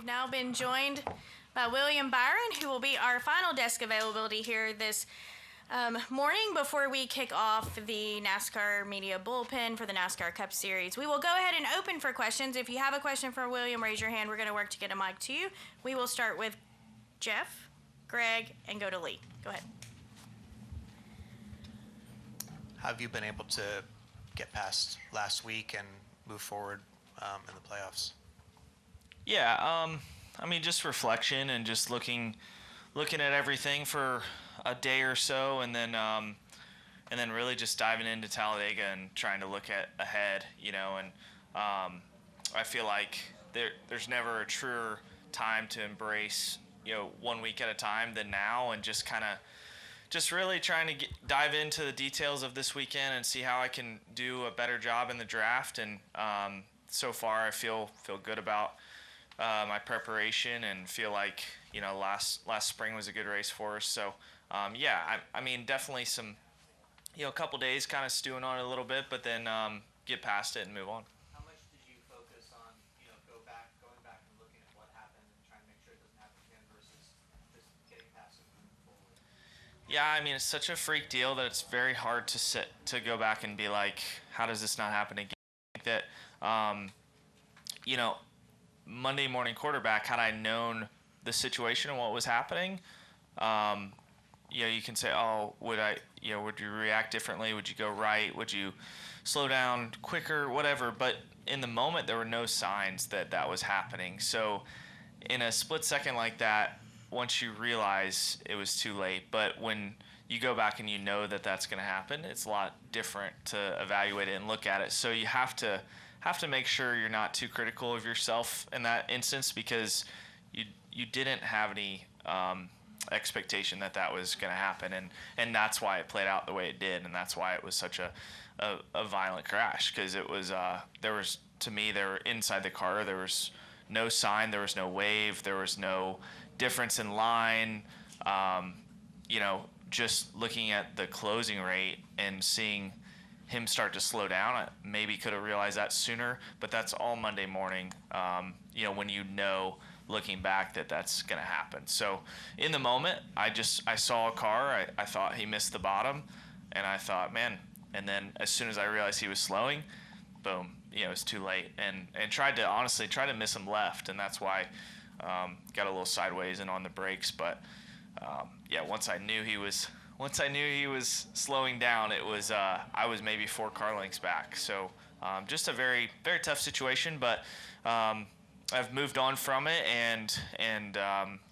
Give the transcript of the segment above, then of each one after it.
now been joined by William Byron, who will be our final desk availability here this morning before we kick off the NASCAR Media Bullpen for the NASCAR Cup Series. We will go ahead and open for questions. If you have a question for William, raise your hand. We're going to work to get a mic to you. We will start with Jeff, Greg, and go to Lee. Go ahead. Have you been able to get past last week and move forward in the playoffs? Yeah, I mean, just reflection and just looking at everything for a day or so, and then really just diving into Talladega and trying to look ahead, you know. And I feel like there's never a truer time to embrace, you know, 1 week at a time than now, and just really trying to dive into the details of this weekend and see how I can do a better job in the draft. And so far, I feel good about my preparation and feel like, you know, last spring was a good race for us. So yeah, I mean, definitely some, you know, a couple days kind of stewing on it a little bit, but then get past it and move on. How much did you focus on, you know, going back and looking at what happened and trying to make sure it doesn't happen again versus just getting past it and moving forward? Yeah, I mean, it's such a freak deal that it's very hard to go back and be like, how does this not happen again? That, you know, Monday morning quarterback, had I known the situation and what was happening, you know, you can say, oh, would you react differently? Would you go right? Would you slow down quicker? Whatever. But in the moment, there were no signs that was happening. So in a split second like that, once you realize it was too late. But when you go back and you know that that's going to happen, it's a lot different to evaluate it and look at it. So you have to make sure you're not too critical of yourself in that instance, because you didn't have any expectation that was going to happen, and that's why it played out the way it did, and that's why it was such a violent crash, because it was they were inside the car, there was no sign, there was no wave, there was no difference in line. You know, just looking at the closing rate and seeing him start to slow down, I maybe could have realized that sooner, but that's all Monday morning, you know, when you know, looking back, that's going to happen. So in the moment, I saw a car, I thought he missed the bottom, and I thought, man, and then as soon as I realized he was slowing, boom, you know, it's too late, and tried to miss him left, and that's why got a little sideways and on the brakes. But yeah, once I knew he was slowing down, it was I was maybe 4 car lengths back. So just a very, very tough situation, but I've moved on from it and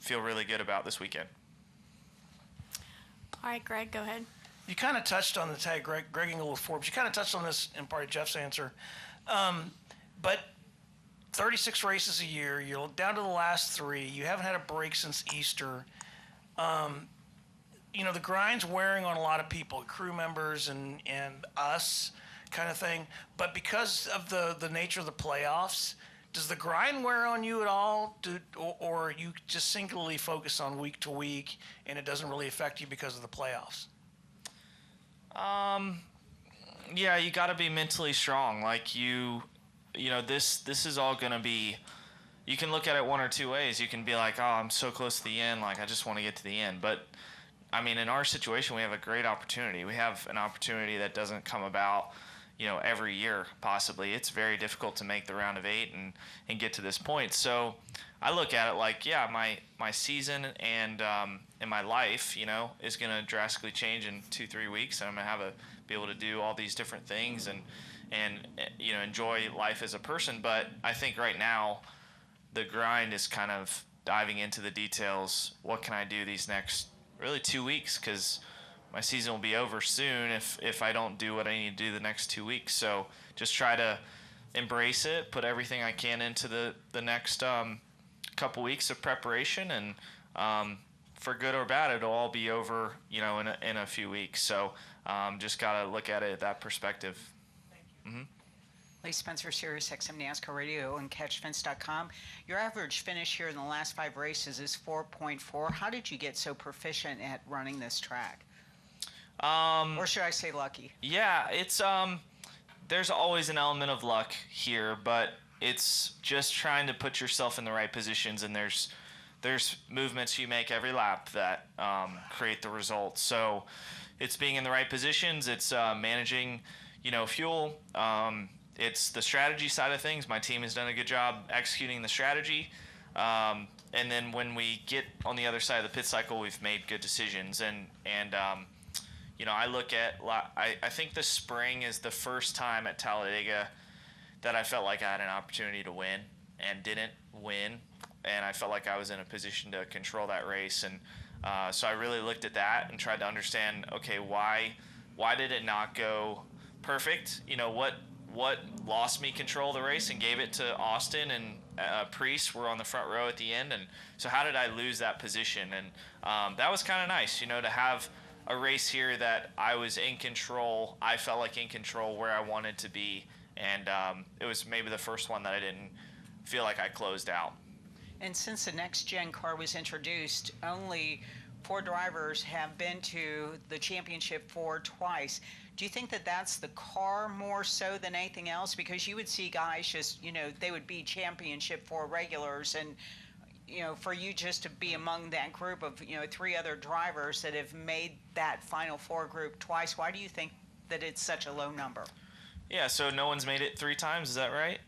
feel really good about this weekend. All right, Greg, go ahead. You kind of touched on the tag, Greg a little Forbes. You kind of touched on this in part of Jeff's answer. But 36 races a year, you're down to the last 3. You haven't had a break since Easter. You know, the grind's wearing on a lot of people, crew members and us kind of thing. But because of the nature of the playoffs, does the grind wear on you at all, or you just singularly focus on week to week and it doesn't really affect you because of the playoffs? Yeah, you got to be mentally strong. Like you know, this is all going to be, you can look at it one or two ways. You can be like, oh, I'm so close to the end, like I just want to get to the end. But I mean, in our situation, we have a great opportunity. We have an opportunity that doesn't come about, you know, every year, possibly. It's very difficult to make the round of 8 and get to this point. So I look at it like, yeah, my season and my life, you know, is going to drastically change in 2-3 weeks, and I'm going to be able to do all these different things and you know, enjoy life as a person. But I think right now the grind is kind of diving into the details. What can I do these next really 2 weeks? Because my season will be over soon if I don't do what I need to do the next 2 weeks. So just try to embrace it, put everything I can into the next couple weeks of preparation, and for good or bad, it'll all be over, you know, in a few weeks. So just got to look at it that perspective. Thank you. Mm-hmm. Lee Spencer, Sirius XM NASCAR Radio and CatchFence.com. Your average finish here in the last 5 races is 4.4. How did you get so proficient at running this track? Or should I say lucky? Yeah, it's there's always an element of luck here, but it's just trying to put yourself in the right positions, and there's movements you make every lap that create the results. So it's being in the right positions. It's managing, fuel. It's the strategy side of things. My team has done a good job executing the strategy. And then when we get on the other side of the pit cycle, we've made good decisions. And I look at, I think the spring is the first time at Talladega that I felt like I had an opportunity to win and didn't win. And I felt like I was in a position to control that race. And so I really looked at that and tried to understand, okay, why did it not go perfect? What lost me control of the race and gave it to Austin and Priest were on the front row at the end. And so how did I lose that position? And that was kind of nice, to have a race here that I was in control. I felt like in control where I wanted to be. And it was maybe the first one that I didn't feel like I closed out. And since the next-gen car was introduced, only 4 drivers have been to the Championship 4 twice. Do you think that that's the car more so than anything else? Because you would see guys just, they would be Championship 4 regulars, and, for you just to be among that group of, 3 other drivers that have made that Final 4 group twice, why do you think that it's such a low number? Yeah, so no one's made it 3 times, is that right?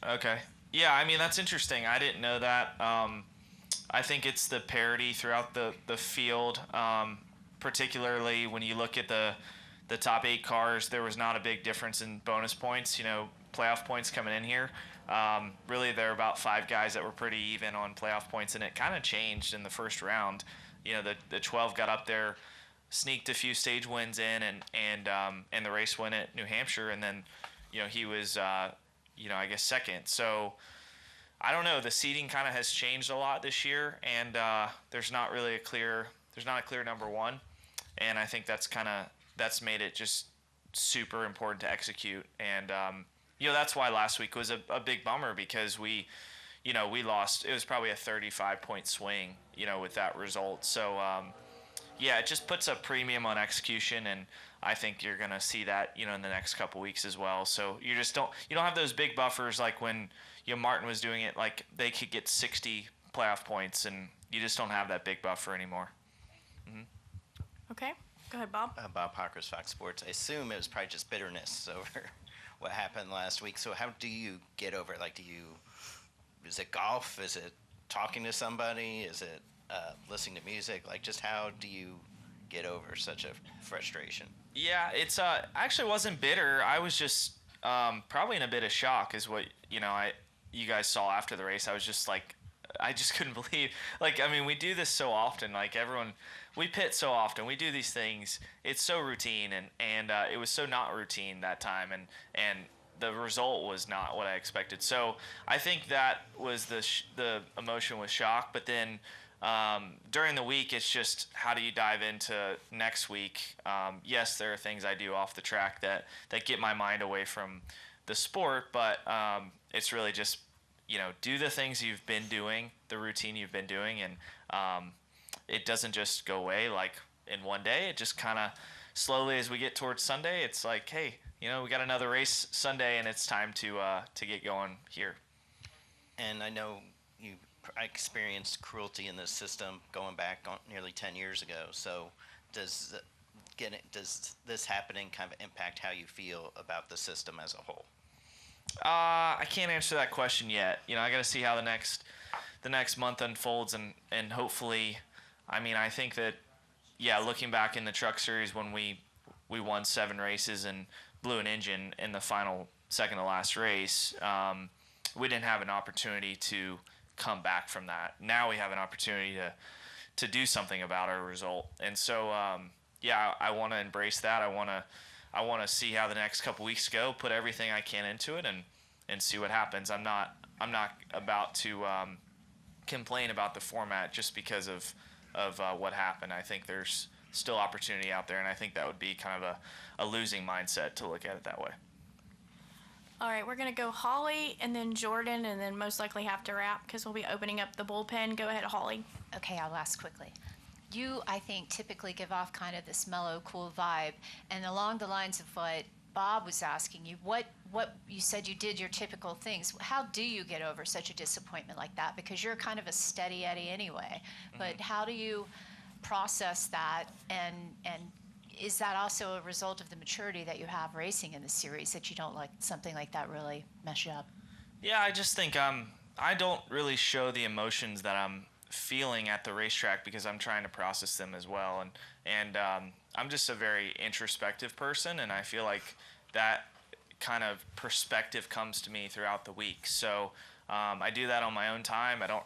No. Okay. Yeah, I mean, that's interesting. I didn't know that. I think it's the parity throughout the field, particularly when you look at the top 8 cars. There was not a big difference in bonus points, playoff points coming in here. Really, there were about 5 guys that were pretty even on playoff points, and it kind of changed in the first round. The 12 got up there, sneaked a few stage wins in, and the race win at New Hampshire, and then, he was, I guess second. So I don't know. The seeding kind of has changed a lot this year, and there's not a clear number 1, and I think that's made it just super important to execute. And that's why last week was a big bummer, because we lost. It was probably a 35-point swing, with that result. So it just puts a premium on execution, and I think you're gonna see that in the next couple weeks as well. So you don't have those big buffers like when Martin was doing it, like they could get 60 playoff points, and you just don't have that big buffer anymore. Mm-hmm. Okay, go ahead, Bob. Bob Hawkers, Fox Sports. I assume it was probably just bitterness over what happened last week. So how do you get over it? Like, is it golf? Is it talking to somebody? Is it listening to music? Like, just how do you get over such a frustration? Yeah, it's actually wasn't bitter. I was just probably in a bit of shock, is what you guys saw after the race. I was just like, I just couldn't believe. Like, I mean, we do this so often. Like, we pit so often. We do these things. It's so routine, and it was so not routine that time, and the result was not what I expected. So I think that was the emotion was shock. But then during the week, it's just how do you dive into next week? Yes, there are things I do off the track that get my mind away from the sport, but it's really just do the things you've been doing, the routine you've been doing, and it doesn't just go away like in one day. It just kind of slowly, as we get towards Sunday, it's like, hey, we got another race Sunday, and it's time to get going here. And I know I experienced cruelty in this system going back on nearly 10 years ago. So does this happening kind of impact how you feel about the system as a whole? I can't answer that question yet. I got to see how the next month unfolds, and hopefully, I mean, I think that, looking back in the Truck Series when we won 7 races and blew an engine in the final second to last race, we didn't have an opportunity to come back from that. Now we have an opportunity to do something about our result, and so I want to embrace that. I want to see how the next couple weeks go, put everything I can into it, and see what happens. I'm not about to complain about the format just because of what happened. I think there's still opportunity out there, and I think that would be kind of a losing mindset to look at it that way. All right, we're going to go Holly and then Jordan, and then most likely have to wrap because we'll be opening up the bullpen. Go ahead, Holly. Okay, I'll ask quickly. You, I think, typically give off kind of this mellow, cool vibe, and along the lines of what Bob was asking you, what you said you did your typical things. How do you get over such a disappointment like that? Because you're kind of a steady Eddie anyway. But how do you process that, and is that also a result of the maturity that you have racing in the series, that you don't let something like that really mess you up? Yeah, I just think I don't really show the emotions that I'm feeling at the racetrack because I'm trying to process them as well, and I'm just a very introspective person, and I feel like that kind of perspective comes to me throughout the week. So I do that on my own time. I don't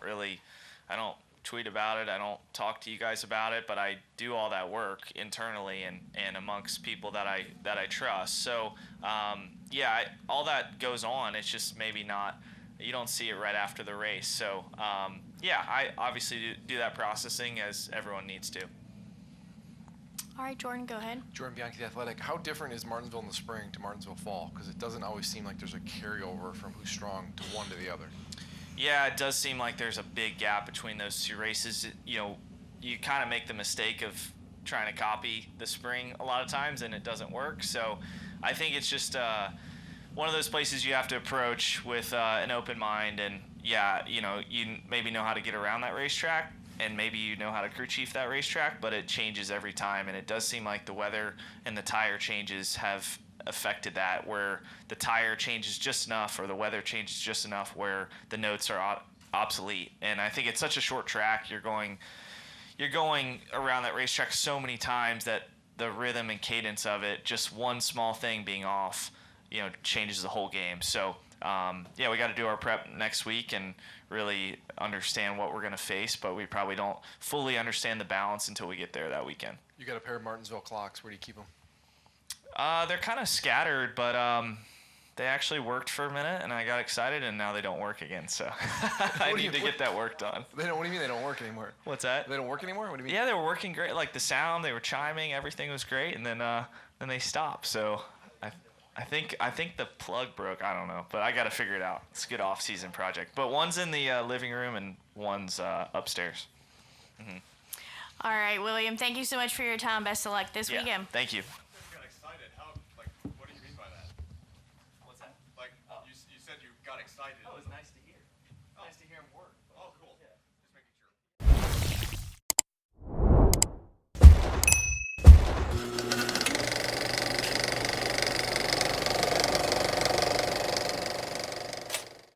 tweet about it. I don't talk to you guys about it, but I do all that work internally and amongst people that I trust. So all that goes on. It's just maybe not, you don't see it right after the race. So I obviously do that processing as everyone needs to. All right, Jordan, go ahead. Jordan Bianchi, The Athletic. How different is Martinsville in the spring to Martinsville fall? Because it doesn't always seem like there's a carryover from who's strong to one to the other. Yeah, it does seem like there's a big gap between those two races. You kind of make the mistake of trying to copy the spring a lot of times, and it doesn't work. So I think it's just one of those places you have to approach with an open mind. And, you maybe know how to get around that racetrack, and maybe you know how to crew chief that racetrack, but it changes every time. And it does seem like the weather and the tire changes have affected that, where the tire changes just enough or the weather changes just enough where the notes are obsolete. And I think it's such a short track. You're going around that racetrack so many times that the rhythm and cadence of it, just one small thing being off, changes the whole game. So we got to do our prep next week and really understand what we're going to face, but we probably don't fully understand the balance until we get there that weekend. You got a pair of Martinsville clocks. Where do you keep them? They're kind of scattered, but they actually worked for a minute, and I got excited, and now they don't work again. So I need to get that work done. What do you mean they don't work anymore? What's that? They don't work anymore? What do you mean? Yeah, they were working great. Like the sound, they were chiming, everything was great, and then they stopped. So I think the plug broke. I don't know, but I got to figure it out. It's a good off-season project. But one's in the living room, and one's upstairs. Mm-hmm. All right, William, thank you so much for your time. Best of luck this weekend. Thank you. Got excited. What do you mean by that? What's that? You said you got excited. Oh, it was nice to